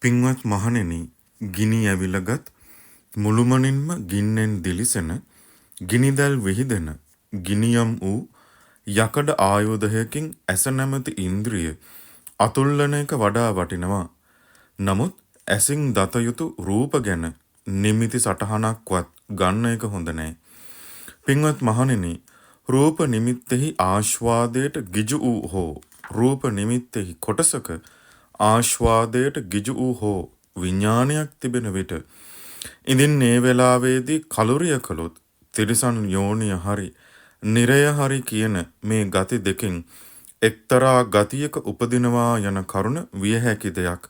පින්වත් මහණෙනි, ගිනි ඇවිලගත් මුළුමනින්ම ගින්නෙන් දිලිසෙන ගිනිදැල් විහිදෙන ගිනියම් වූ යකඩ ආයුධයකින් ඇස නැමැති ඉන්ද්‍රිය අතුල්ලන එක වඩා වටිනවා. නමුත් ඇසින් දත යුතු රූප ගැන නිමිති සටහනක්වත් ගන්න එක හොඳ නෑ. පින්වත් මහණෙනි, රූප නිමිත්තෙහි ආස්වාදයට ගිජු වූ හෝ රූප නිමිත්තෙහි කොටසක ආස්වාදයට ගිජු වූ හෝ විඥානයක් තිබෙන විට ඉදින් මේ වෙලාවේදී කලුරිය කළොත් තිරිසන් යෝනිය හරි නිරය හරි කියන මේ ගති දෙකෙන් එක්තරා ගතියක උපදිනවා යන කරුණ විය හැකි දෙයක්.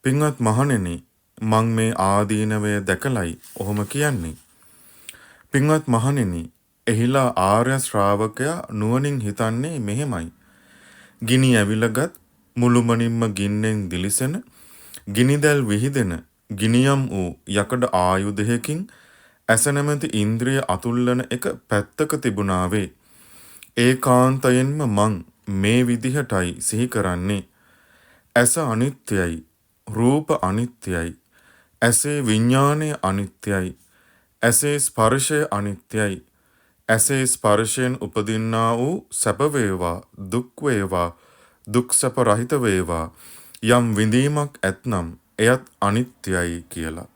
පින්වත් මහණෙනි, මං මේ ආදීනවය දැකලයි ඔහොම කියන්නේ. පින්වත් මහණෙනි, එහිලා ආර්ය ශ්‍රාවකයා නුවණින් හිතන්නේ මෙහෙමයි. ගිනි ඇවිලගත් මුළුමනින්ම ගින්නෙන් දිලිසෙන ගිනිදැල් විහිදෙන ගිනියම් වූ යකඩ ආයුධයකින් ඇස නැමැති ඉන්ද්‍රිය අතුල්ලන එක පැත්තක තිබුණා වේ. ඒකාන්තයෙන්ම මං මේ විදිහටයි සිහි කරන්නේ. ඇස අනිත්‍යයි, රූප අනිත්‍යයි, ඇසේ විඥානය අනිත්‍යයි, ඇසේ ස්පර්ශය අනිත්‍යයි, ඇසේ ස්පර්ශයෙන් උපදින්නා වූ සැප වේවා දුක් වේවා දුක් සැප රහිත වේවා යම් විඳීමක් ඇත්නම් එයත් අනිත්‍යයි කියලා.